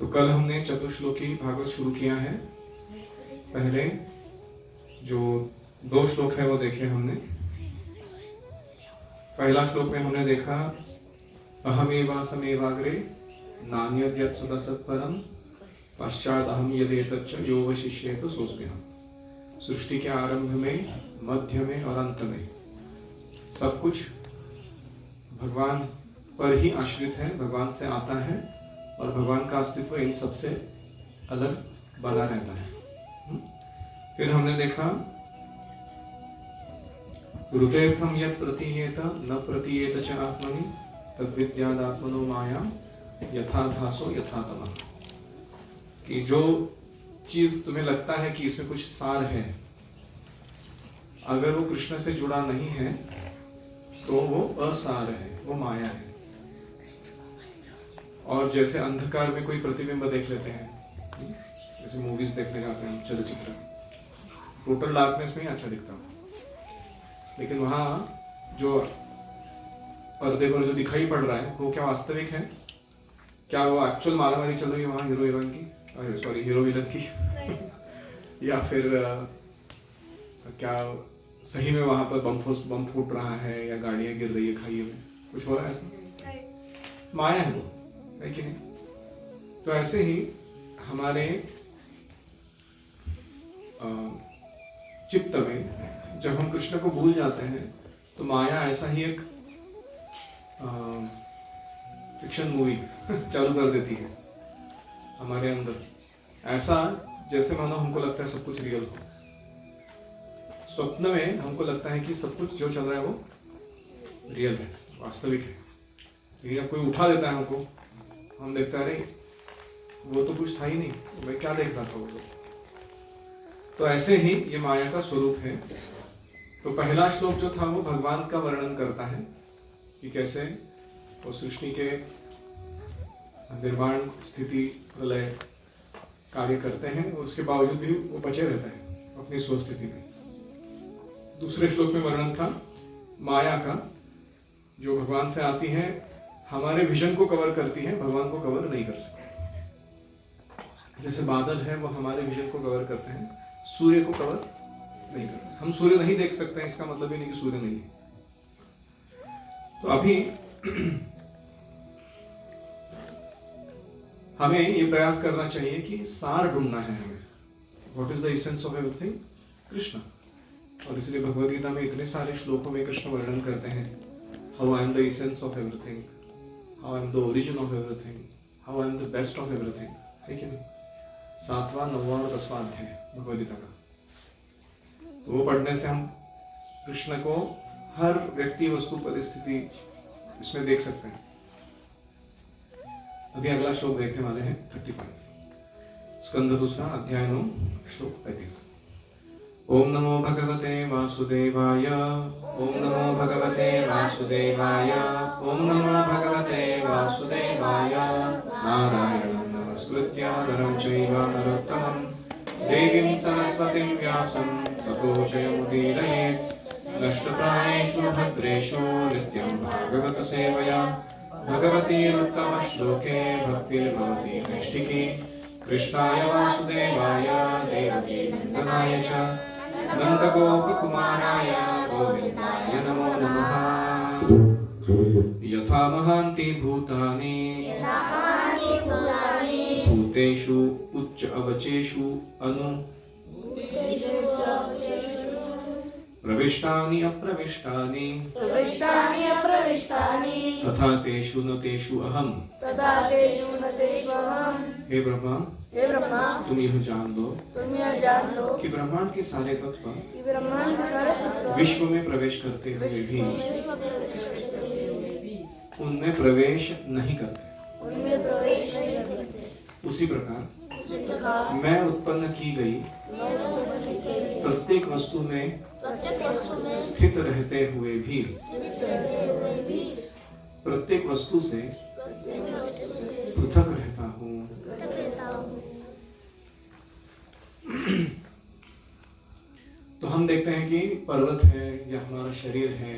तो कल हमने चतुश्लोकी भागवत शुरू किया है। पहले जो 2 श्लोक है वो देखे हमने। पहला श्लोक में हमने देखा अहमेवासमेवाग्रे नान्यद्यत् सदसत्परम पश्चात अहम यदेतच्च यो वशिष्येत सोऽस्म्यहम्। सृष्टि के आरंभ में, मध्य में और अंत में सब कुछ भगवान पर ही आश्रित है, भगवान से आता है और भगवान का अस्तित्व इन सबसे अलग बना रहता है। फिर हमने देखा ऋतेर्थम यत् प्रतीयेत न प्रतीयेत च आत्मनि तद्विद्यादात्मनो माया यथा धासो यथा तमः, कि जो चीज तुम्हें लगता है कि इसमें कुछ सार है, अगर वो कृष्ण से जुड़ा नहीं है तो वो असार है, वो माया है। और जैसे अंधकार में कोई प्रतिबिंब देख लेते हैं, जैसे मूवीज देखने जाते हैं, चलचित्र, टोटल डार्कनेस में ही अच्छा दिखता है, लेकिन वहाँ जो पर्दे पर जो दिखाई पड़ रहा है वो क्या वास्तविक है? क्या वो एक्चुअल मारामारी चल रही है वहाँ हीरो हीरोइन की, सॉरी हीरो विलन की या फिर क्या सही में वहाँ पर बम फूट रहा है या गाड़ियाँ गिर रही है खाई में, कुछ हो रहा है ऐसा? माया है वो, है कि नहीं? तो ऐसे ही हमारे चित्त में जब हम कृष्ण को भूल जाते हैं तो माया ऐसा ही एक फिक्शन मूवी चालू कर देती है हमारे अंदर, ऐसा जैसे मानो हमको लगता है सब कुछ रियल हो। स्वप्न में हमको लगता है कि सब कुछ जो चल रहा है वो रियल है, वास्तविक है, लेकिन जब कोई उठा देता है हमको, हम देखते हैं अरे वो तो कुछ था ही नहीं, मैं क्या देख रहा था वो। तो ऐसे ही ये माया का स्वरूप है। तो पहला श्लोक जो था वो भगवान का वर्णन करता है कि कैसे वो सृष्टि के निर्माण, स्थिति, प्रलय कार्य करते हैं, उसके बावजूद भी वो बचे रहता है अपनी स्वस्थिति में। दूसरे श्लोक में वर्णन था माया का, जो भगवान से आती है, हमारे विजन को कवर करती है, भगवान को कवर नहीं कर सकती। जैसे बादल है वो हमारे विजन को कवर करते हैं, सूर्य को कवर नहीं करते। हम सूर्य नहीं देख सकते हैं, इसका मतलब ही नहीं कि सूर्य नहीं है। तो अभी हमें ये प्रयास करना चाहिए कि सार ढूंढना है हमें। What is the essence of everything? Krishna. और इसलिए भगवद गीता में इतने सारे श्लोकों में कृष्ण वर्णन करते हैं, how I am the essence of everything, how I am the origin of everything, how I am the best of everything, है कि नहीं? 7वां, 9वां और 10वां अध्याय भगवद गीता का। तो वो पढ़ने से हम कृष्ण को हर व्यक्ति, वस्तु, परिस्थिति इसमें देख सकते हैं। अभी अगला श्लोक देखने वाले हैं 35, स्कंद 2 अध्याय 9 श्लोक 35। ओम नमो भगवते वासुदेवाय, ओम नमो भगवते वासुदेवाय, ओम नमो भगवते वासुदेवाय। नारायणं नमस्कृत्य नरं चैव नरोत्तमं देवीं सरस्वतीं व्यासं ततो जयमुदीरयेत्। नष्टप्रायेषु भद्रेषु नित्यं भागवत सेवया भगवतीरुत्तमश्लोके भक्तिर्भवति नैष्ठिकी। कृष्णाय वासुदेवाय देवकी नन्दनाय च नन्दगोपकुमाराय गोविन्दाय नमो नमः। यथा महान्ति भूतानि भूतेषु उच्च अवचेषु अनु प्रविष्टानि अप्रविष्टानि तथा तेषु न तेषु अहम्। हे ब्रह्मा, तुम यह जान लो कि ब्रह्मांड के सारे तत्व विश्व में प्रवेश करते हुए भी उनमें प्रवेश नहीं करते। उसी प्रकार मैं उत्पन्न की गई प्रत्येक वस्तु में स्थित रहते हुए भी प्रत्येक वस्तु से पृथक रहता हूँ। तो हम देखते हैं कि पर्वत है या हमारा शरीर है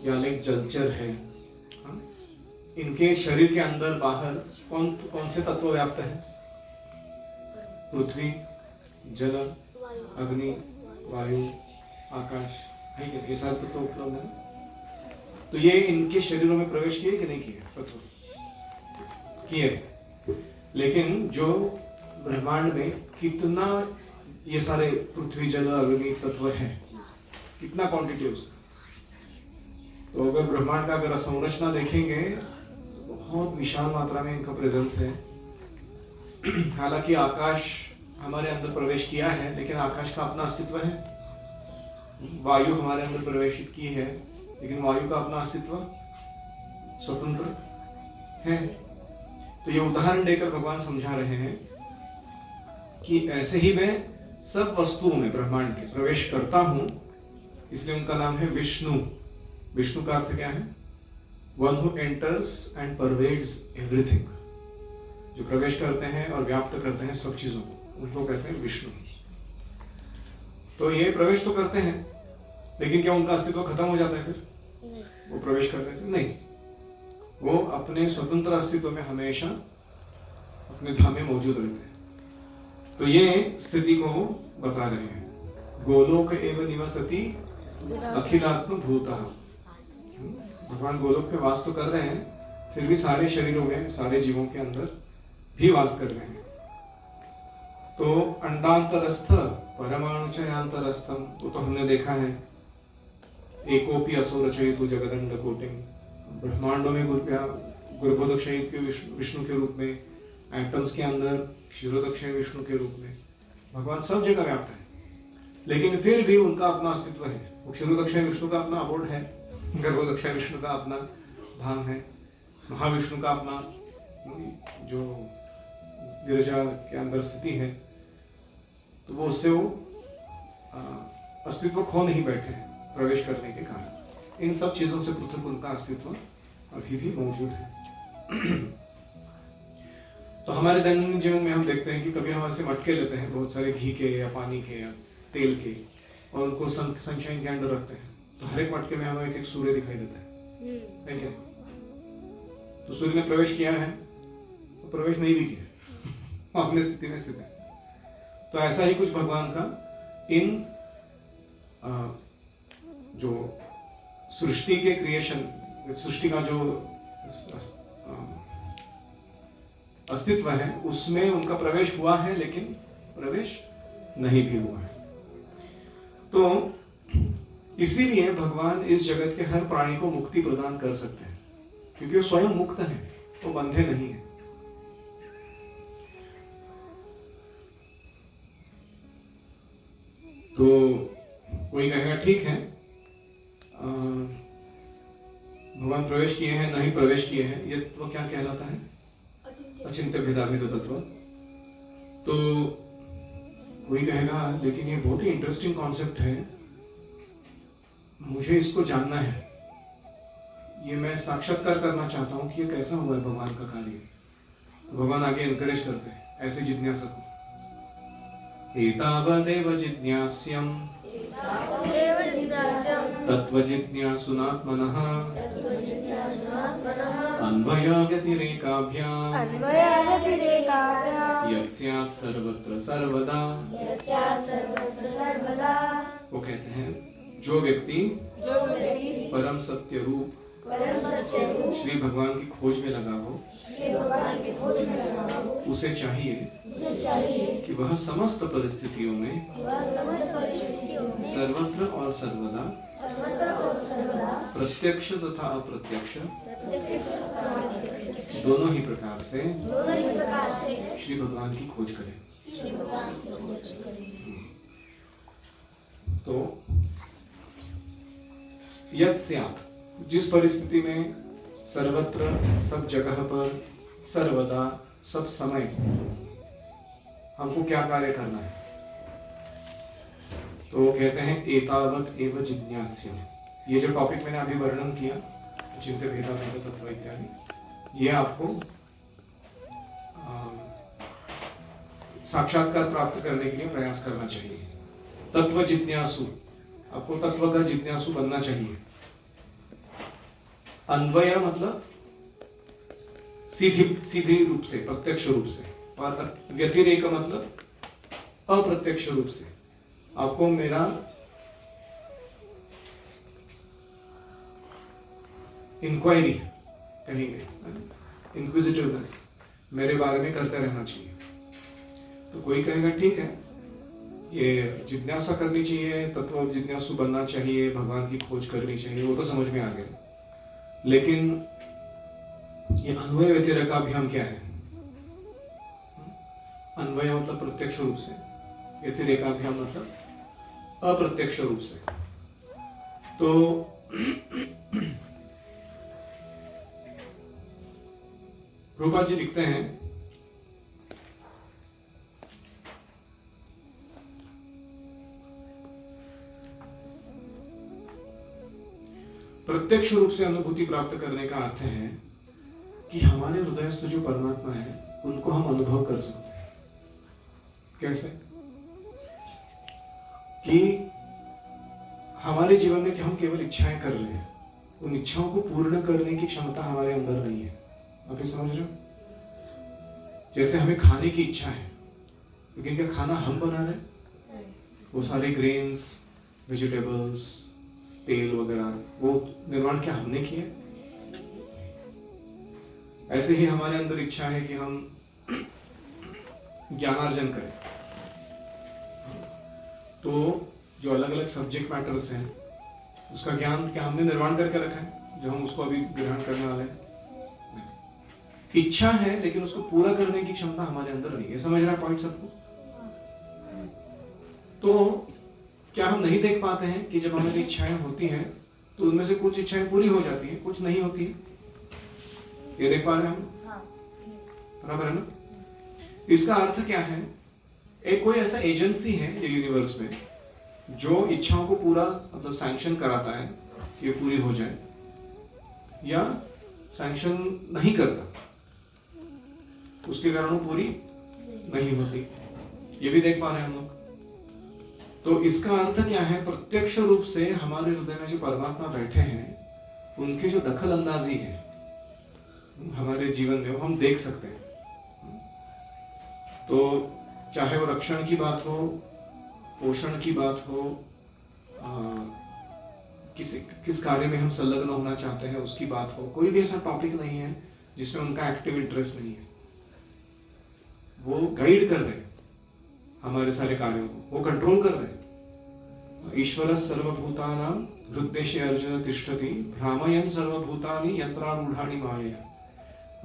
या अनेक जलचर है, इनके शरीर के अंदर बाहर कौन कौन से तत्व व्याप्त है? पृथ्वी, जल, अग्नि, वायु, आकाश, है कि ये सारे तत्व उपलब्ध है। तो ये इनके शरीरों में प्रवेश किए कि नहीं किए? तत्व किए। लेकिन जो ब्रह्मांड में कितना ये सारे पृथ्वी, जल, अग्नि तत्व है, कितना क्वांटिटी है उसका? तो अगर ब्रह्मांड का अगर संरचना देखेंगे तो बहुत विशाल मात्रा में इनका प्रेजेंस है। हालांकि आकाश हमारे अंदर प्रवेश किया है, लेकिन आकाश का अपना अस्तित्व है। वायु हमारे अंदर प्रवेशित की है, लेकिन वायु का अपना अस्तित्व स्वतंत्र है। तो ये उदाहरण देकर भगवान समझा रहे हैं कि ऐसे ही मैं सब वस्तुओं में ब्रह्मांड के प्रवेश करता हूं, इसलिए उनका नाम है विष्णु। विष्णु का अर्थ क्या है? One who enters and pervades everything, जो प्रवेश करते हैं और व्याप्त करते हैं सब चीजों को, उनको कहते हैं विष्णु। तो ये प्रवेश तो करते हैं, लेकिन क्या उनका अस्तित्व खत्म हो जाता है फिर वो प्रवेश करने से? नहीं, वो अपने स्वतंत्र अस्तित्व में हमेशा अपने धाम में मौजूद रहते हैं। तो ये स्थिति को बता रहे हैं। गोलोक एव निवसति अखिलात्म भूतः। भगवान गोलोक में वास तो कर रहे हैं, फिर भी सारे शरीरों में, सारे जीवों के अंदर भी वास कर रहे हैं। तो अंडांतरस्थ परमाणुचयांतरस्थम, वो तो हमने देखा है। एकोपि असो रचयितु जगदंड कोटिं, ब्रह्मांडों में गुरुपदक्षयित विष्णु के रूप में, एटम्स के अंदर क्षीरोदक्षय विष्णु के रूप में भगवान सब जगह व्याप्त है। लेकिन फिर भी उनका अपना अस्तित्व है। क्षीरोदक्षय विष्णु का अपना अबोध है, गर्भोदक्षय विष्णु का अपना धाम है, महाविष्णु का अपना जो गिरिजा के अंदर स्थिति है, तो वो उससे वो अस्तित्व खो नहीं बैठे प्रवेश करने के कारण। इन सब चीजों से पृथक उनका अस्तित्व अभी भी मौजूद है। तो हमारे दैनंदिन जीवन में हम देखते हैं कि कभी हम ऐसे मटके लेते हैं बहुत सारे घी के या पानी के या तेल के, और उनको सनशाइन के अंडर रखते हैं। तो हर एक मटके में हमें एक एक सूर्य दिखाई देता है क्या? तो सूर्य ने प्रवेश किया है, तो प्रवेश नहीं भी किया, अपनी स्थिति में स्थित है। तो ऐसा ही कुछ भगवान का इन जो सृष्टि के क्रिएशन, सृष्टि का जो अस्तित्व है, उसमें उनका प्रवेश हुआ है, लेकिन प्रवेश नहीं भी हुआ है। तो इसीलिए भगवान इस जगत के हर प्राणी को मुक्ति प्रदान कर सकते हैं, क्योंकि वो स्वयं मुक्त है, वो बंधे नहीं है। तो कोई कहेगा ठीक है, भगवान प्रवेश किए हैं, नहीं प्रवेश किए हैं, ये तो क्या कहलाता है? अचिंत्य भेदाभेद तत्व। तो कोई कहेगा लेकिन ये बहुत ही इंटरेस्टिंग कॉन्सेप्ट है, मुझे इसको जानना है, ये मैं साक्षात्कार करना चाहता हूँ कि ये कैसा हुआ है भगवान का कार्य। भगवान आगे एनकरेज करते हैं ऐसे जिज्ञासा को। एतावदेव जिज्ञास्यम् तत्त्वजिज्ञासुनात्मनः अन्वयव्यतिरेकाभ्याम् यस्यात् सर्वत्र सर्वदा। वो कहते हैं जो व्यक्ति परम सत्य रूप श्री भगवान की खोज में लगा हो, उसे चाहिए कि वह समस्त परिस्थितियों में सर्वत्र और सर्वदा प्रत्यक्ष तथा अप्रत्यक्ष दोनों ही प्रकार से श्री भगवान की खोज करें। तो यत्स्यात्, जिस परिस्थिति में सर्वत्र, सब जगह पर, सर्वदा, सब समय हमको क्या कार्य करना है, तो वो कहते हैं एतावत् एव जिज्ञास्यम्। ये जो टॉपिक मैंने अभी वर्णन किया, चिंत्य भेदाभेद तत्व इत्यादि, ये आपको साक्षात्कार प्राप्त करने के लिए प्रयास करना चाहिए। तत्व जिज्ञासु, आपको तत्व का जिज्ञासु बनना चाहिए। अन्वय मतलब सीधे रूप से, प्रत्यक्ष रूप से, और व्यतिरेक मतलब अप्रत्यक्ष रूप से आपको मेरा इंक्वायरी कहेंगे, इंक्विजिटिवनेस मेरे बारे में करते रहना चाहिए। तो कोई कहेगा ठीक है, ये जिज्ञासा करनी चाहिए, तत्व जिज्ञासु बनना चाहिए, भगवान की खोज करनी चाहिए, वो तो समझ में आ गया। लेकिन ये अन्वय व्यतिरेकाभ्याम क्या है? अन्वय मतलब प्रत्यक्ष रूप से, व्यतिरेकाभ्याम मतलब अप्रत्यक्ष रूप से। तो रूपा जी लिखते हैं, प्रत्यक्ष रूप से अनुभूति प्राप्त करने का अर्थ है कि हमारे हृदयस्थ जो परमात्मा है उनको हम अनुभव कर सकते हैं। कैसे? कि हमारे जीवन में कि हम केवल इच्छाएं कर लें, उन इच्छाओं को पूर्ण करने की क्षमता हमारे अंदर नहीं है। आप ये समझ रहे हो? जैसे हमें खाने की इच्छा है, लेकिन क्या खाना हम बना रहे? वो सारे ग्रेन्स, वेजिटेबल्स, तेल वगैरह, वो निर्माण क्या हमने किया? ऐसे ही हमारे अंदर इच्छा है कि हम ज्ञानार्जन करें। तो जो अलग अलग सब्जेक्ट मैटर्स हैं, उसका ज्ञान क्या हमने निर्माण करके रखा है जो हम उसको अभी ग्रहण करने वाले हैं? इच्छा है, लेकिन उसको पूरा करने की क्षमता हमारे अंदर नहीं है। समझ रहा पॉइंट सबको? तो क्या हम नहीं देख पाते हैं कि जब हमारी इच्छाएं होती हैं तो उनमें से कुछ इच्छाएं पूरी हो जाती हैं, कुछ नहीं होती? ये देख पा रहे हैं हम? बराबर है ना? इसका अर्थ क्या है? एक कोई ऐसा एजेंसी है ये यूनिवर्स में जो इच्छाओं को पूरा मतलब सैंक्शन कराता है कि ये पूरी हो जाए, या सैंक्शन नहीं करता, उसके कारण वो पूरी नहीं होती। ये भी देख पा रहे हैं हम लोग। तो इसका अर्थ क्या है? प्रत्यक्ष रूप से हमारे हृदय में जो परमात्मा बैठे हैं उनकी जो दखल अंदाजी है हमारे जीवन में, वो हम देख सकते हैं। तो चाहे वो रक्षण की बात हो, पोषण की बात हो, किस कार्य में हम संलग्न होना चाहते हैं उसकी बात हो, कोई भी ऐसा टॉपिक नहीं है जिसमें उनका एक्टिव इंटरेस्ट नहीं है। वो गाइड कर रहे हैं हमारे सारे कार्यों को, वो कंट्रोल कर रहे हैं। ईश्वर सर्वभूतानां हृद्देशे अर्जुन तिष्ठति भ्रामयन् सर्वभूतानि यत्रारूढ़ानि मायया।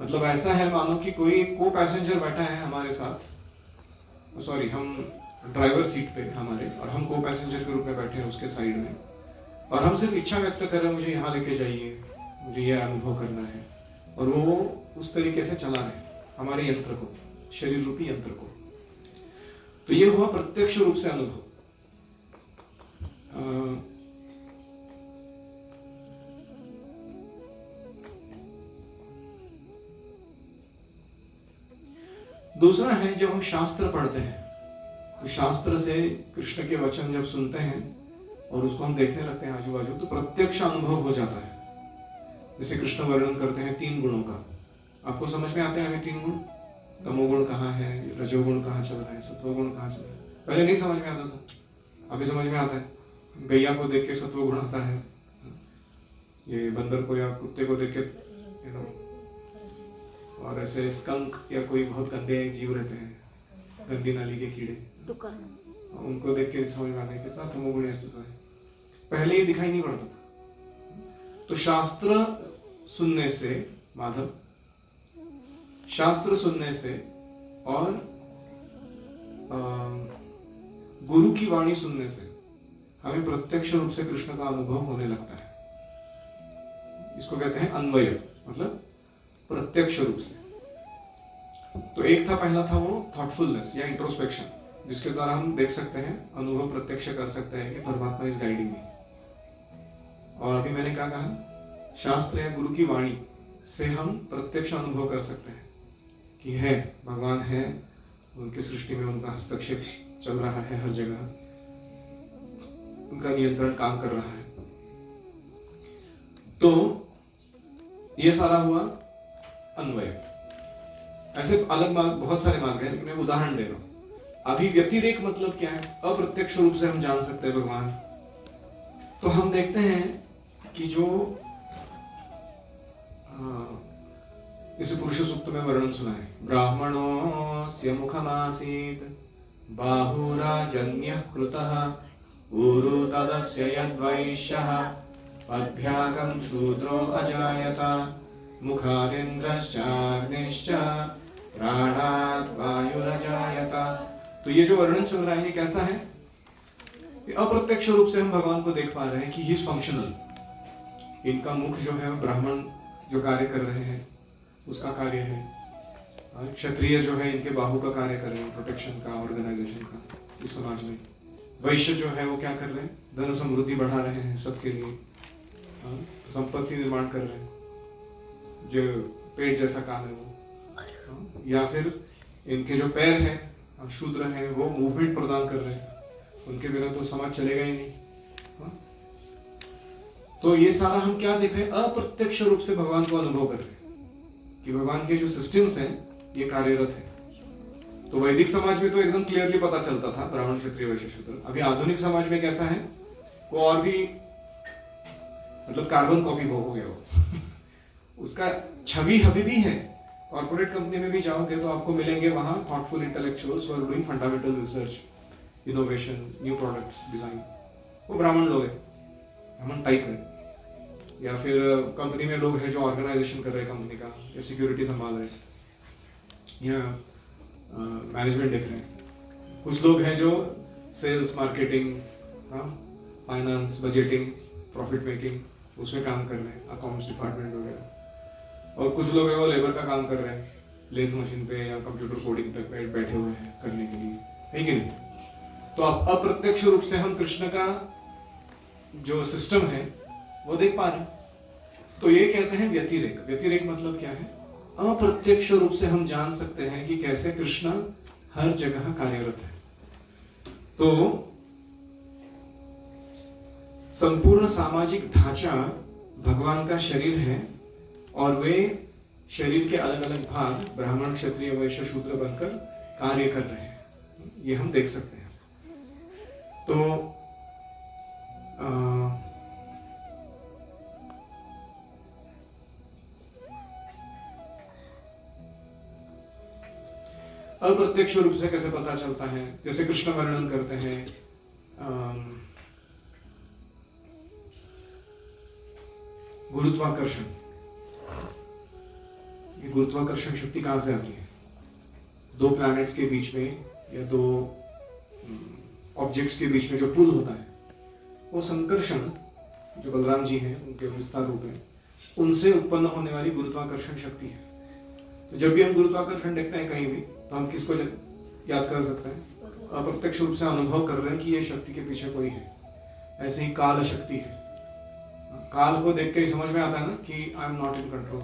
मतलब ऐसा है मानो कि कोई को पैसेंजर बैठा है हमारे साथ, सॉरी हम ड्राइवर सीट पे हमारे, और हम को पैसेंजर के रूप में बैठे हैं उसके साइड में, और हम सिर्फ इच्छा व्यक्त कर रहे हैं मुझे यहाँ लेके जाइए, मुझे ये अनुभव करना है, और वो उस तरीके से चला रहे हमारे यंत्र को, शरीर रूपी यंत्र को। तो ये हुआ प्रत्यक्ष रूप से अनुभव। दूसरा है जब हम शास्त्र पढ़ते हैं, तो शास्त्र से कृष्ण के वचन जब सुनते हैं और उसको हम देखने लगते हैं आजू बाजू, तो प्रत्यक्ष अनुभव हो जाता है। जैसे कृष्ण वर्णन करते हैं 3 गुणों का, आपको समझ में आते हैं हमें 3 गुण? तमोगुण कहाँ है, रजोगुण कहाँ चल रहा है, सत्वगुण कहाँ चल रहा है? पहले नहीं समझ में आता था, अभी समझ में आता है। गैया को देख के सत्वगुण आता है, ये बंदर को या कुत्ते को देख के और ऐसे स्कंक या कोई बहुत गंदे जीव रहते हैं, गंदी नाली के कीड़े, उनको देख के समझ में आता है कितना तमोगुणी अस्तित्व है। पहले ये दिखाई नहीं पड़ता था। तो शास्त्र सुनने से, माधव, शास्त्र सुनने से और गुरु की वाणी सुनने से हमें प्रत्यक्ष रूप से कृष्ण का अनुभव होने लगता है। इसको कहते हैं अन्वय, मतलब प्रत्यक्ष रूप से। तो एक था, पहला था वो थॉटफुलनेस या इंट्रोस्पेक्शन, जिसके द्वारा हम देख सकते हैं, अनुभव प्रत्यक्ष कर सकते हैं कि परमात्मा इज गाइडिंग मी। और अभी मैंने क्या कहा? शास्त्र या गुरु की वाणी से हम प्रत्यक्ष अनुभव कर सकते हैं कि है, भगवान है, उनकी सृष्टि में उनका हस्तक्षेप चल रहा है, हर जगह उनका नियंत्रण काम कर रहा है। तो ये सारा हुआ अन्वय। ऐसे अलग मार्ग, बहुत सारे मार्ग हैं, लेकिन मैं उदाहरण दे रहा हूँ। अभी व्यतिरेक मतलब क्या है? अप्रत्यक्ष रूप से हम जान सकते हैं भगवान। तो हम देखते हैं कि जो इस पुरुष सूक्त में वर्णन सुना है, ब्राह्मणोस्य मुखमासीत् बाहुराजन्यः कृतः ऊरु तदस्य यद्वैश्यः पद्भ्यागं शूद्रो अजायत मुखादिन्द्रश्चाग्निश्च प्राणात् वायुरजायत। तो ये जो वर्णन चल रहा है ये कैसा है? अप्रत्यक्ष रूप से हम भगवान को देख पा रहे हैं कि ही इज फंक्शनल। इनका मुख जो है ब्राह्मण जो कार्य कर रहे हैं उसका कार्य है, क्षत्रिय जो है इनके बाहु का कार्य कर रहे हैं, प्रोटेक्शन का, ऑर्गेनाइजेशन का इस समाज में। वैश्य जो है वो क्या कर रहे हैं? धन समृद्धि बढ़ा रहे हैं सबके लिए, संपत्ति निर्माण कर रहे हैं, जो पेट जैसा काम है वो। या फिर इनके जो पैर हैं, शूद्र हैं, वो मूवमेंट प्रदान कर रहे हैं, उनके बिना तो समाज चलेगा ही नहीं। तो ये सारा हम क्या देख रहे हैं? अप्रत्यक्ष रूप से भगवान को अनुभव कर रहे हैं कि भगवान के जो सिस्टम्स हैं ये कार्यरत है। तो वैदिक समाज में तो एकदम क्लियरली पता चलता था, ब्राह्मण क्षत्रिय वैश्य शूद्र। अभी आधुनिक समाज में कैसा है? वो और भी मतलब कार्बन कॉपी हो गया वो उसका छवि अभी भी है। कॉर्पोरेट कंपनी में भी जाओगे तो आपको मिलेंगे वहां thoughtful intellectuals who are doing fundamental research, innovation, new products design. वो ब्राह्मण लोग हैं, ब्राह्मण टाइप है। या फिर कंपनी में लोग हैं जो ऑर्गेनाइजेशन कर रहे हैं कंपनी का, या सिक्योरिटी संभाल रहे हैं, या मैनेजमेंट देख रहे हैं। कुछ लोग हैं जो sales, marketing, finance, budgeting, profit making उसमें काम कर रहे हैं, अकाउंट्स डिपार्टमेंट वगैरह। और कुछ लोग हैं वो लेबर का काम कर रहे हैं, लेथ मशीन पे या कंप्यूटर कोडिंग पे बैठे हुए हैं करने के लिए, है कि नहीं? तो अब अप्रत्यक्ष रूप से हम कृष्ण का जो सिस्टम है वो देख पा रहे हैं। तो ये कहते हैं व्यतिरेक। व्यतिरेक मतलब क्या है? अप्रत्यक्ष रूप से हम जान सकते हैं कि कैसे कृष्ण हर जगह कार्यरत है। तो संपूर्ण सामाजिक ढांचा भगवान का शरीर है और वे शरीर के अलग अलग भाग ब्राह्मण, क्षत्रिय, वैश्य, शूद्र बनकर कार्य कर रहे हैं। ये हम देख सकते हैं। तो अप्रत्यक्ष रूप से कैसे पता चलता है? जैसे कृष्ण वर्णन करते हैं गुरुत्वाकर्षण। ये गुरुत्वाकर्षण शक्ति कहां से आती है? दो प्लैनेट्स के बीच में या दो ऑब्जेक्ट्स के बीच में जो पुल होता है, वो संकर्षण जो बलराम जी हैं उनके विस्तार रूप है, उनसे उत्पन्न होने वाली गुरुत्वाकर्षण शक्ति है। तो जब भी हम गुरुत्वाकर्षण देखते हैं कहीं भी, तो हम किसको याद कर सकते हैं? अप्रत्यक्ष रूप से अनुभव कर रहे हैं कि ये शक्ति के पीछे कोई है। ऐसे ही काल शक्ति है। काल को देख के ही समझ में आता है ना कि I am not in control,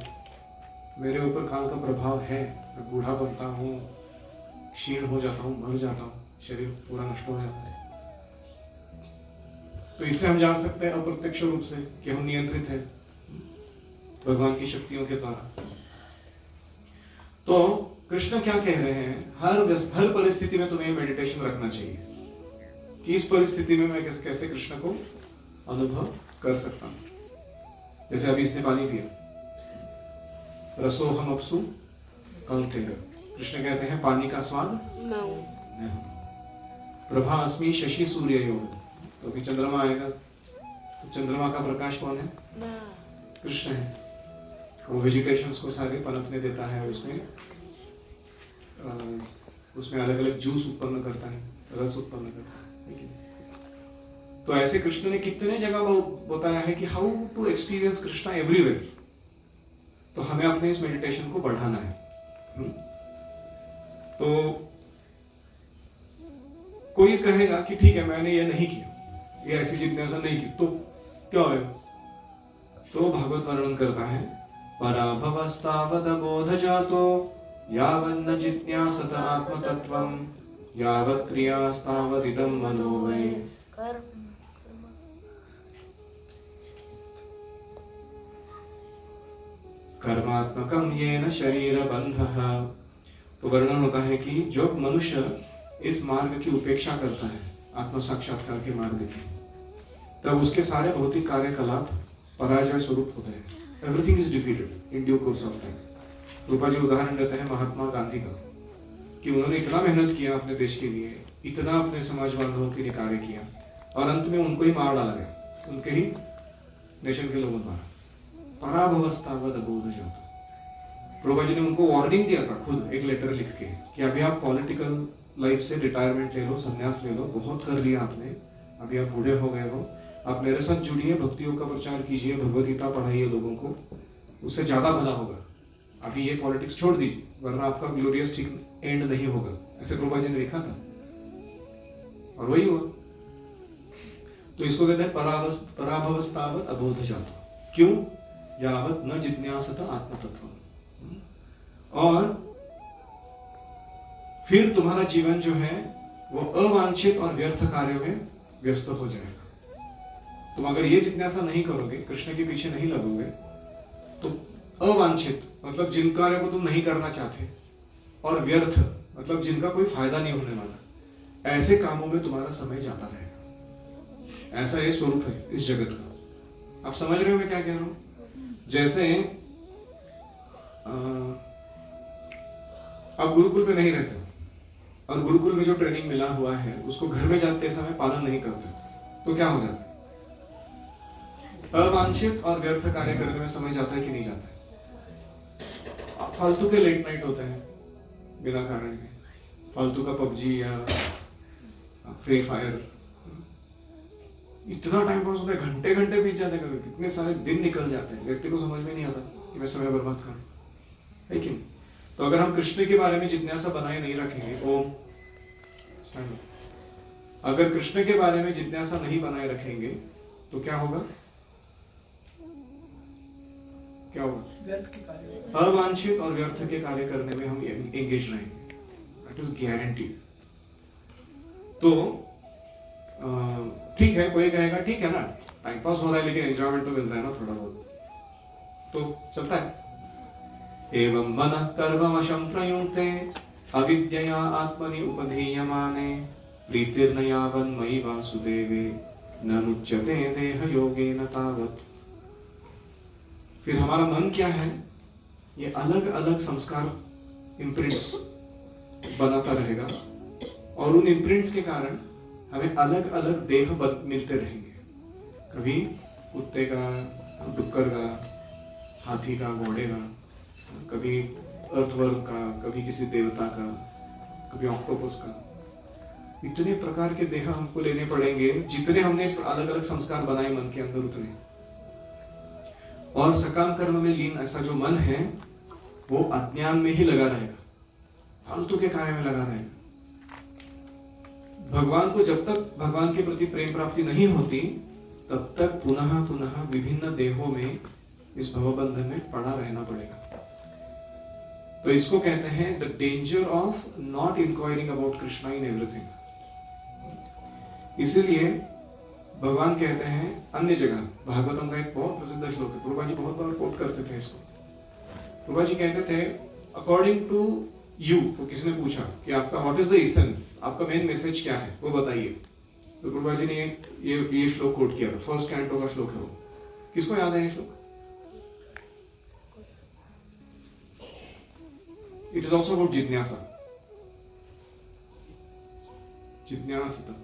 मेरे ऊपर काल का प्रभाव है। मैं बूढ़ा बनता हूँ, क्षीण हो जाता हूँ, मर जाता हूँ, शरीर पूरा नष्ट हो जाता है। तो इससे हम जान सकते हैं अप्रत्यक्ष रूप से कि हम नियंत्रित हैं भगवान की शक्तियों के द्वारा। तो कृष्ण क्या कह रहे हैं? हर परिस्थिति में तुम्हें मेडिटेशन रखना चाहिए कि इस परिस्थिति में मैं कैसे कृष्ण को अनुभव कर सकता हूं। जैसे अभी इसने पानी पिया, रसोहम अपसु कौन्तेय, कृष्ण कहते हैं पानी का स्वाद मैं हूं। प्रभा अस्मि शशि सूर्ययोः, तो अभी चंद्रमा आएगा, तो चंद्रमा का प्रकाश कौन है? कृष्ण है। वो वेजिटेशंस को सारे पनपने देता है, उसमें अलग अलग जूस उत्पन्न करता है, रस उत्पन्न करता है। तो ऐसे कृष्ण ने कितने जगह बताया है कि how to experience Krishna everywhere. तो हमें अपने इस मेडिटेशन को बढ़ाना है। तो कोई कहेगा कि ठीक है मैंने ये नहीं किया, ये ऐसी जिज्ञासा नहीं की, तो क्या होगा? तो भागवत वर्णन करता है, पराभवस्तावद बोध जातो यावन्न जिज्ञासत आत्मतत्वं यावत् क्रियास्तावदिदं मनो वै। कर्मात्मकं येन शरीरबन्धः तो वर्णन होता है कि जब मनुष्य इस मार्ग की उपेक्षा करता है, आत्म साक्षात्कार के मार्ग की, तब उसके सारे भौतिक कार्यकलाप पराजय स्वरूप होते हैं। Everything is defeated in due course of time. Rupa ji उदाहरण देते हैं महात्मा गांधी का, कि उन्होंने इतना मेहनत किया अपने देश के लिए, इतना अपने समाज बांधवों के लिए कार्य किया, और अंत में उनको ही मार डाला गया, उनके ही नेशन के लोगों द्वारा। पराभवस्तावद अबोध जाता। रूपा जी ने उनको वार्निंग दिया था खुद, एक लेटर लिख के, कि अभी आप पॉलिटिकल लाइफ से रिटायरमेंट ले लो, संन्यास ले लो, बहुत कर लिया आपने, अभी आप बूढ़े हो गए हो, आप मेरे साथ जुड़िए, भक्तियों का प्रचार कीजिए, भगवद गीता पढ़ाइए लोगों को, उससे ज्यादा भला होगा। अभी ये पॉलिटिक्स छोड़ दीजिए, वरना आपका ग्लोरियस ठीक एंड नहीं होगा। ऐसे प्रभुपाद जी ने लिखा था, और वही हुआ। तो इसको कहते हैं पराभवस्तावत अबोध जातो। क्यों? यावत न जिज्ञासत आत्म तत्व। और फिर तुम्हारा जीवन जो है वो अवांछित और व्यर्थ कार्यों में व्यस्त हो जाएगा। तुम अगर ये जिज्ञासा नहीं करोगे, कृष्ण के पीछे नहीं लगोगे, तो अवांछित मतलब जिन कार्यों को तुम नहीं करना चाहते, और व्यर्थ मतलब जिनका कोई फायदा नहीं होने वाला, ऐसे कामों में तुम्हारा समय जाता रहेगा। ऐसा ये स्वरूप है इस जगत का। आप समझ रहे हो मैं क्या कह रहा हूं? जैसे आप गुरुकुल में नहीं रहते और गुरुकुल में जो ट्रेनिंग मिला हुआ है उसको घर में जाते समय पालन नहीं करते, तो क्या हो जाता है? अवांछित और व्यर्थ कार्य करने में समय जाता है कि नहीं जाता है? फालतू के लेट नाइट होते हैं बिना कारण के, फालतू का पबजी या फ्री फायर, इतना टाइम पास होता है, घंटे घंटे बीत जाते हैं, कितने सारे दिन निकल जाते हैं, व्यक्ति को समझ में नहीं आता कि मैं समय बर्बाद करूं, है कि नहीं? तो अगर हम कृष्ण के बारे में जिज्ञासा बनाए नहीं रखेंगे, अगर कृष्ण के बारे में जिज्ञासा नहीं बनाए रखेंगे तो क्या होगा? क्या होगा? अवांछित और व्यर्थ के कार्य करने में हम एंगेज रहेंगे, दैट इज गारंटी। तो ठीक है, कोई कहेगा ठीक है ना, टाइम पास हो रहा है लेकिन एंजॉयमेंट तो मिल रहा है ना थोड़ा बहुत, तो चलता है। एवं मनः कर्मवशं प्रयुक्ते अविद्यया आत्मनि उपधीयमाने प्रीतिर्न यावन् मयि वासुदेवे न मुच्यते देह योगेन तावत्। फिर हमारा मन क्या है? ये अलग अलग संस्कार इम्प्रिंट्स बनाता रहेगा, और उन इम्प्रिंट्स के कारण हमें अलग अलग देह मिलते रहेंगे। कभी कुत्ते का, डुक्कर का, हाथी का, घोड़े का, कभी अर्थवर्म का, कभी किसी देवता का, कभी ऑक्टोपस का। इतने प्रकार के देह हमको लेने पड़ेंगे, जितने हमने अलग अलग संस्कार बनाए मन के अंदर उतने। और सकाम कर्म में लीन ऐसा जो मन है वो अज्ञान में ही लगा रहेगा, फालतू के कार्य में लगा रहेगा। भगवान को जब तक भगवान के प्रति प्रेम प्राप्ति नहीं होती तब तक पुनः पुनः विभिन्न देहों में इस भवबंधन में पड़ा रहना पड़ेगा। तो इसको कहते हैं the danger of not enquiring about Krishna in everything. इसीलिए भगवान कहते हैं अन्य जगह, भागवतम का एक बहुत प्रसिद्ध श्लोक है, प्रभुपाद जी बहुत बार कोट करते थे इसको। प्रभुपाद जी कहते थे अकॉर्डिंग टू यू, तो किसने पूछा कि आपका व्हाट इज द एसेंस, आपका मेन मैसेज क्या है, वो बताइए। तो प्रभुपाद जी ने ये श्लोक कोट किया, फर्स्ट कैंटो का श्लोक है वो। किसको याद है ये श्लोक? इट इज ऑल्सो अबाउट जिज्ञासा। जिज्ञासा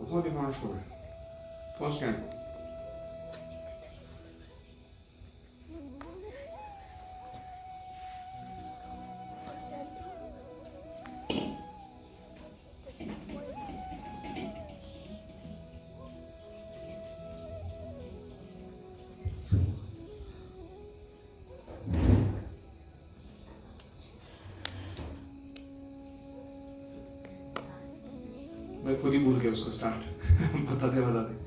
बहुत इम्पोर्टेंट श्लोक है, फर्स्ट कैंटो। मैं खुद ही भूल गया उसको स्टार्ट बताते बताते।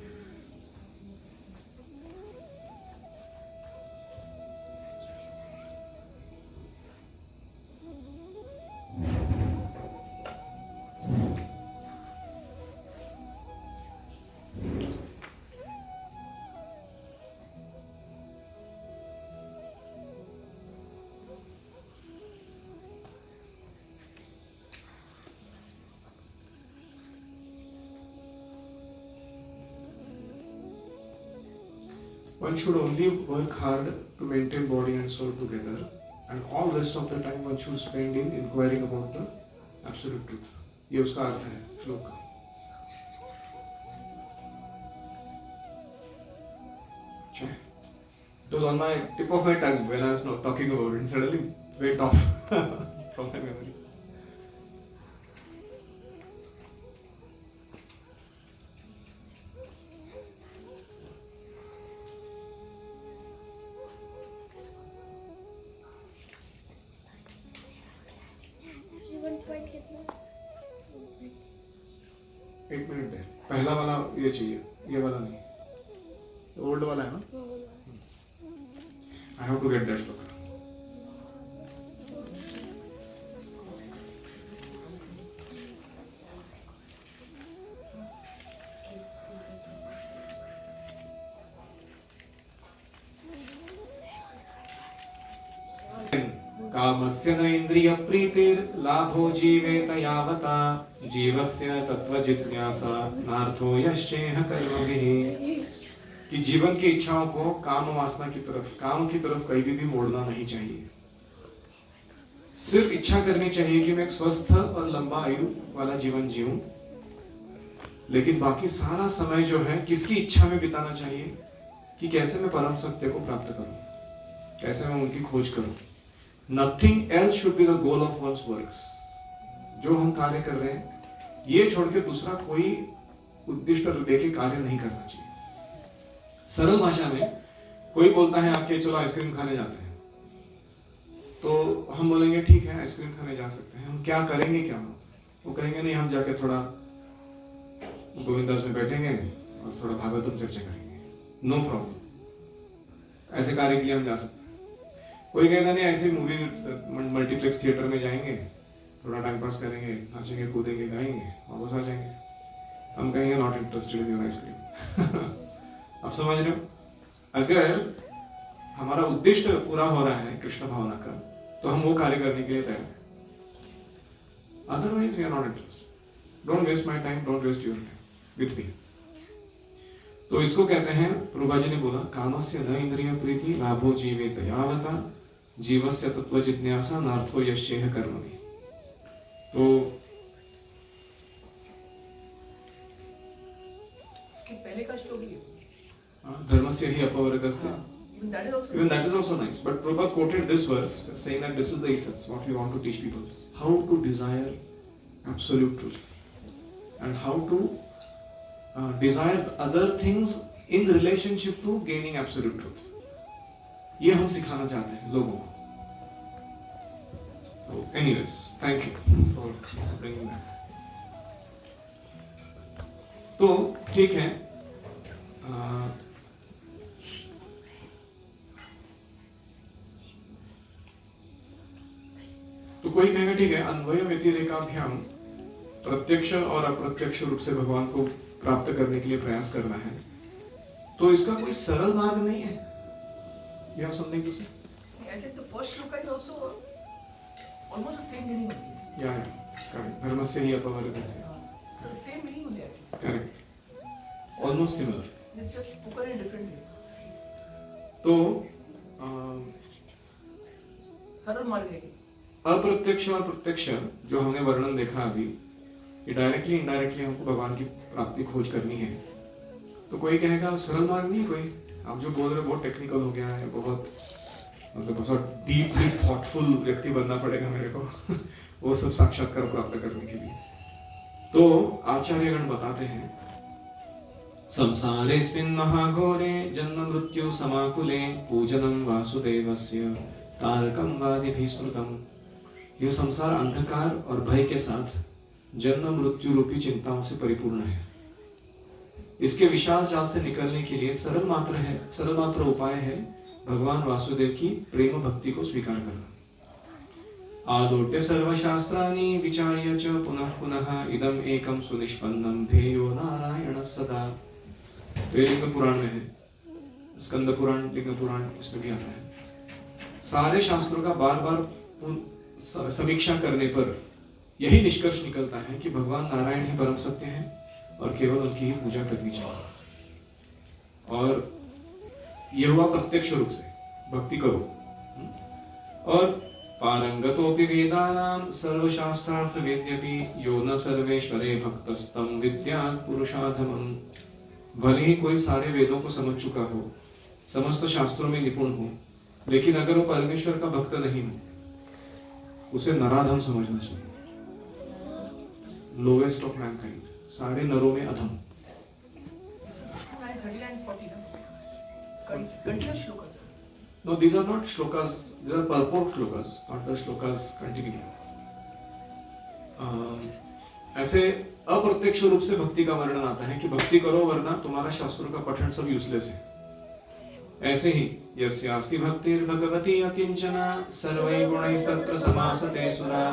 one should only work hard to maintain body and soul together, and all rest of the time one should spend in inquiring about the absolute truth. ये उसका अर्थ है श्लोक का. It was on my tip of my tongue when I was not talking about it, and suddenly went off from my memory. एक minute है. पहला वाला ये चाहिए, ये वाला नहीं. ओल्ड वाला है ना. I have to get that book. कामस्य न इंद्रिय प्रीतिर लाभो जीवेत यावता जीवस्य तत्व जिज्ञासा नार्थो यश्चेह कर्मभिः. कि जीवन की इच्छाओं को काम वासना की तरफ, काम की तरफ कहीं भी मोड़ना नहीं चाहिए. सिर्फ इच्छा करनी चाहिए कि मैं एक स्वस्थ और लंबा आयु वाला जीवन जीऊं, लेकिन बाकी सारा समय जो है किसकी इच्छा में बिताना चाहिए कि कैसे मैं परम सत्य को प्राप्त करूं, कैसे मैं उनकी खोज करूं. Nothing else should be the goal of one's works. जो हम कार्य कर रहे हैं ये छोड़ के दूसरा कोई उद्दिष्ट लेके कार्य नहीं करना चाहिए. सरल भाषा में कोई बोलता है आपके चलो आइसक्रीम खाने जाते हैं, तो हम बोलेंगे ठीक है आइसक्रीम खाने जा सकते हैं. हम क्या करेंगे, क्या वो कहेंगे नहीं हम जाके थोड़ा गोविंदास में बैठेंगे और थोड़ा भागवतम चर्चा करेंगे. नो प्रॉब्लम, ऐसे कार्य के लिए हम जा सकते हैं. कोई कहता नहीं ऐसे मूवी मल्टीप्लेक्स थिएटर में जाएंगे, थोड़ा टाइम पास करेंगे, नाचेंगे कूदेंगे गाएंगे वापस आ जाएंगे. हम कहेंगे not interested in your ice cream. आप समझ रहे हो. अगर हमारा उद्देश्य पूरा हो रहा है कृष्ण भावना का, तो हम वो कार्य करने के लिए तैयार हैं. Otherwise we are not interested. Don't waste my time, don't waste your time with me. तो इसको कहते हैं, प्रभुपा जी ने बोला कामस्य न इंद्रिय प्रीति लाभो जीवेत यावता जीवस्य तत्व जिज्ञासा नार्थो यश्चेह कर्मणि. तो इसके पहले का श्लोक ही धर्मस्य हि अपवर्गस्य. Even that is also nice. But Prabhupada quoted this verse saying that this is the essence, what we want to teach people. How to desire absolute truth. And how to desire other things in relationship to gaining absolute truth. ये हम सिखाना चाहते हैं लोगों को. So anyways, thank you for bringing that. तो ठीक है. तो कोई कहेगा ठीक है अन्वय व्यतिरेकाभ्याम प्रत्यक्ष और अप्रत्यक्ष रूप से भगवान को प्राप्त करने के लिए प्रयास करना है, तो इसका कोई सरल मार्ग नहीं है. You have something to say? ऐसे तो फर्स्ट श्लोक is also almost the same meaning होती है. Yeah, correct. धर्मस्य हि अपवर्गस्य. So the same meaning होती है. Correct. Almost similar. It's just spoken in different ways. तो सरल मार्ग है. अप्रत्यक्ष और प्रत्यक्ष जो हमने वर्णन देखा अभी, ये डायरेक्टली इनडायरेक्टली हमको भगवान की प्राप्ति खोज करनी है. तो कोई कहेगा सरल मार्ग नहीं. कोई आप जो बोल रहे हो बहुत टेक्निकल हो गया है, बहुत मतलब बहुत डीपली थॉटफुल व्यक्ति बनना पड़ेगा मेरे को वो सब साक्षात्कार प्राप्त करने के लिए. तो आचार्यगण बताते हैं संसारेस्मिन् महाघोरे जन्म मृत्यु समाकुले पूजनं वासुदेवस्य तारकं वादिभिः स्मृतम्. यह संसार अंधकार और भय के साथ जन्म मृत्यु रूपी चिंताओं से परिपूर्ण है. इसके विशाल जाल से निकलने के लिए सरल मात्र उपाय है भगवान वासुदेव की प्रेम भक्ति को स्वीकार करना. आदोट्य सर्वशास्त्राणि विचार्य च पुनः पुनः इदम एकम सुनिष्पन्नम ध्येयो नारायण सदा. तो ये लिंग पुराण में है, स्कंद पुराण, लिंग पुराण इसमें भी आता है. सारे शास्त्रों का बार बार समीक्षा करने पर यही निष्कर्ष निकलता है कि भगवान नारायण ही परम सत्य है और केवल उनकी ही पूजा करनी चाहिए. और ये हुआ प्रत्यक्ष रूप से भक्ति करो। और पारंगतोपि वेदानां सर्वशास्त्रार्थ वेद्यपि यो न सर्वेश्वरे भक्तस्तं विद्यात् पुरुषाधमम्। भले ही कोई सारे वेदों को समझ चुका हो, समस्त शास्त्रों में निपुण हो, लेकिन अगर वो परमेश्वर का भक्त नहीं हो, उसे नराधम समझना चाहिए। लोवेस्ट ऑफ मैनकाइंड, सारे नरों में अधम। Continuous shlokas. No, these are not shlokas, these are purport shlokas, not the shlokas continuing. ऐसे अप्रत्यक्ष रूप से भक्ति का वर्णन आता है कि भक्ति करो वरना तुम्हारा शास्त्रों का पठन सब यूजलेस है। ऐसे ही यस्यास्ति भक्तिर्भगवती अकिंचना सर्वैः गुणैस्तत्र समासते सुरा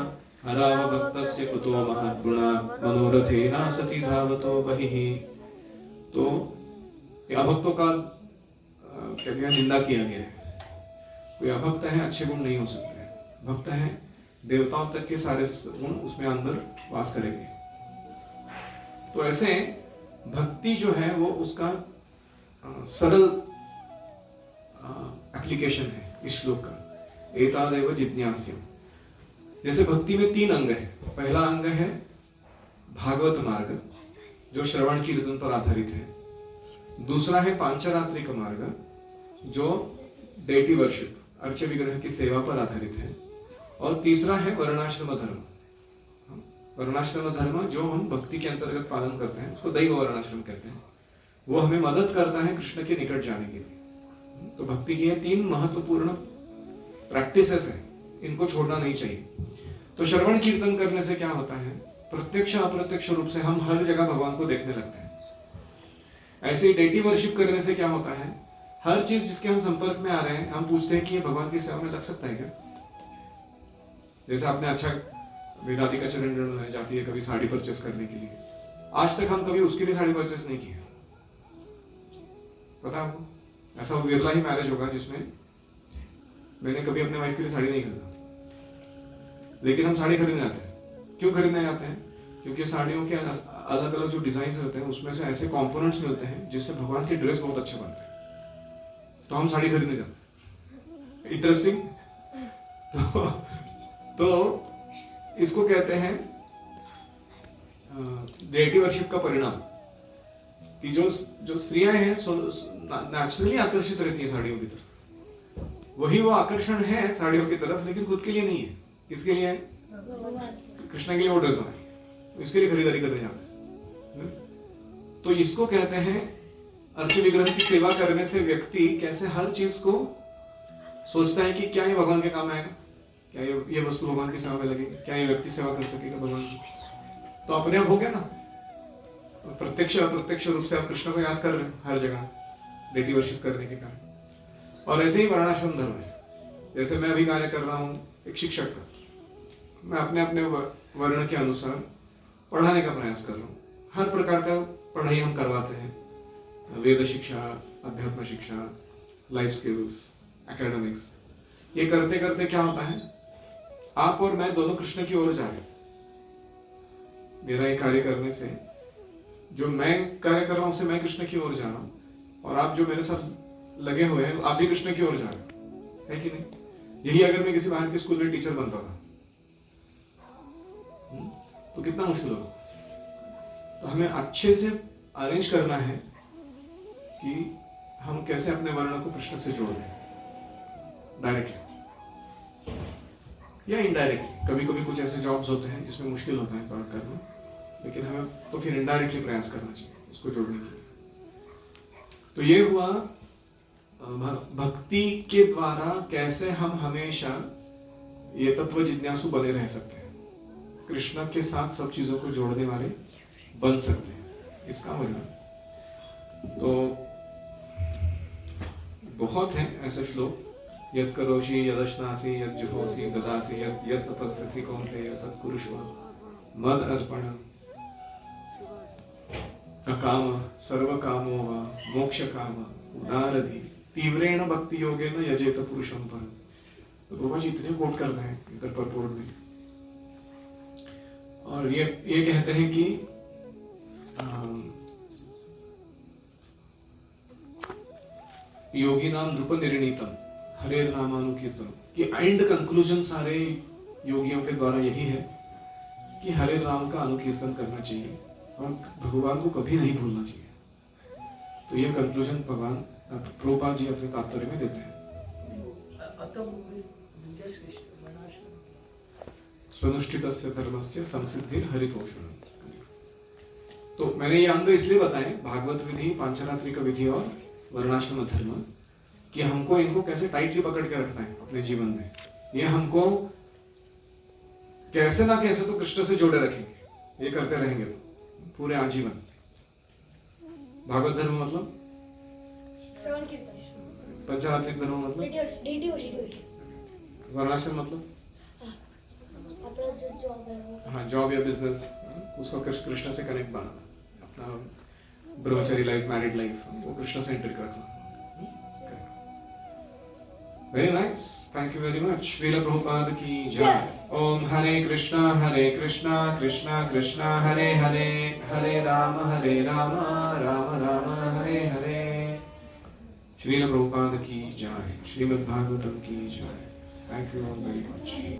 हराव भक्तस्य कुतो महद्गुणा मनोरथेना सति धावतो बहिः। तो अभक्तों का कहते हैं निंदा किया गया है। कोई अभक्त है अच्छे गुण नहीं हो सकते, भक्त है देवताओं तक के सारे गुण उसमें अंदर वास करेंगे। तो ऐसे भक्ति जो है वो उसका सरल एप्लीकेशन है इस श्लोक का, एतादेव जिज्ञास्यम्। जैसे भक्ति में 3 अंग है। पहला अंग है भागवत मार्ग जो श्रवण कीर्तन पर आधारित है। दूसरा है पांचरात्रिक मार्ग जो डेटी वर्शिप अर्च विग्रह की सेवा पर आधारित है। और तीसरा है वर्णाश्रम धर्म। वर्णाश्रम धर्म जो हम भक्ति के अंतर्गत पालन करते हैं उसको दैव वर्णाश्रम कहते हैं। वो हमें मदद करता है कृष्ण के निकट जाने के लिए। तो भक्ति की ये 3 महत्वपूर्ण प्रैक्टिसेस है, इनको छोड़ना नहीं चाहिए। तो श्रवण कीर्तन करने से क्या होता है, प्रत्यक्ष अप्रत्यक्ष रूप से हम हर जगह भगवान को देखने लगते हैं। ऐसे ही डेटी वर्शिप करने से क्या होता है, हर चीज जिसके हम संपर्क में आ रहे हैं हम पूछते हैं कि ये भगवान की सेवा में लग सकता है क्या। जैसे आपने अच्छा राधिका चरण में जाती है कभी साड़ी परचेस करने के लिए, आज तक हम कभी उसके लिए साड़ी परचेस नहीं किया। पता आपको, ऐसा विरला ही मैरिज होगा जिसमें मैंने कभी अपने वाइफ के लिए साड़ी नहीं खरीदा, लेकिन हम साड़ी खरीदने जाते हैं। क्यों खरीदने जाते हैं? क्योंकि साड़ियों के अलग अलग जो डिजाइन होते हैं उसमें से ऐसे कंपोनेंट्स मिलते हैं जिससे भगवान की ड्रेस बहुत अच्छे बनते हैं, तो हम साड़ी खरीदने जाते हैं। इंटरेस्टिंग। तो इसको कहते हैं डेटी वर्शिप का परिणाम कि जो स्त्रियां हैं नेचुरली आकर्षित रहती है साड़ियों की तरफ। वही वो आकर्षण है साड़ियों की तरफ, लेकिन खुद के लिए नहीं है। किसके लिए है? कृष्ण के लिए वो ड्रेस बनाई, इसके लिए खरीदारी करने जाते हैं। तो इसको कहते हैं अर्च विग्रह की सेवा करने से व्यक्ति कैसे हर चीज को सोचता है कि क्या ये भगवान के काम आएगा, क्या ये वस्तु भगवान की सेवा में लगेगी, क्या ये व्यक्ति सेवा कर सकेगा भगवान की। तो अपने आप हो गया ना, प्रत्यक्ष अप्रत्यक्ष रूप से आप कृष्ण को याद कर रहे हैं हर जगह डेटी वर्शिप करने के कारण। और ऐसे ही वर्णाश्रम धर्म है। जैसे मैं अभी कार्य कर रहा हूँ एक शिक्षक का, मैं अपने अपने वर्ण के अनुसार पढ़ाने का प्रयास कर रहा हूँ। हर प्रकार का पढ़ाई हम करवाते हैं, वेद शिक्षा, अध्यात्म शिक्षा, लाइफ स्किल्स, एकेडमिक्स। ये करते करते क्या होता है, आप और मैं दोनों कृष्ण की ओर जा रहे हैं। मेरा ये कार्य करने से जो मैं कार्य कर रहा हूं उससे मैं कृष्ण की ओर जा रहा हूं, और आप जो मेरे साथ लगे हुए हैं आप भी कृष्ण की ओर जा रहे हैं, है कि नहीं? यही अगर मैं किसी बाहर के स्कूल में टीचर बनता था तो कितना मुश्किल होगा। तो हमें अच्छे से अरेंज करना है कि हम कैसे अपने वर्ण को कृष्ण से जोड़ दें, डायरेक्टली या इनडायरेक्टली। कभी कभी कुछ ऐसे जॉब्स होते हैं जिसमें मुश्किल होता है काम करना, लेकिन हमें तो फिर इनडायरेक्टली प्रयास करना चाहिए उसको जोड़ने के लिए। तो ये हुआ भक्ति के द्वारा कैसे हम हमेशा ये तत्व जिज्ञासु बने रह सकते हैं, कृष्ण के साथ सब चीजों को जोड़ने वाले बन सकते हैं, इसका वर्णन। तो बहुत हैं ऐसे श्लोक, यत् करोषि यदश्नासि यत् जुहोसि ददासि यत् तपस्यसि कौन्तेय तत् कुरुष्व मद अर्पण अकाम सर्वकामो वा मोक्षकाम उदारधि तीव्रेण भक्ति योगेन यजेत पुरुषं परम्। तो प्रभु जी इतने कोट करते हैं इधर परपोर्ट में, और ये कहते हैं कि योगी नाम नृप निर्णीतम हरे नामानुकीर्तन, कि एंड कंक्लूजन सारे योगियों के द्वारा यही है कि हरे नाम का अनुकीर्तन करना चाहिए और भगवान को कभी नहीं भूलना चाहिए। तो ये कंक्लूजन भगवान प्रभुपाद जी अपने तात्पर्य में देते हैं। स्वनुष्ठितस्य धर्मस्य संसिद्धिर हरितोषणम। तो मैंने ये अंग इसलिए बताए, भागवत विधि, पांचरात्रिक विधि और वर्णाश्रम धर्म, कि हमको इनको कैसे टाइटली पकड़ के रखना है अपने जीवन में। ये हमको कैसे ना कैसे तो कृष्ण से जोड़े रखेंगे, ये करते रहेंगे तो पूरे आजीवन। भागवत धर्म मतलब पंचरात्रिक धर्म मतलब वर्णाश्रम मतलब हाँ जॉब या बिजनेस, उसको कृष्ण से कनेक्ट बनाना, अपना ब्रह्मचर्य लाइफ, मैरिड लाइफ, वो कृष्ण से इंटर रखना। Very nice, thank you very much. Srila Prabhupada की जय। ओम हरे कृष्णा कृष्णा कृष्णा हरे हरे, हरे राम राम राम हरे हरे। श्रील प्रभुपाद की जय, श्रीमद् भागवतम की जय। Thank you all very much.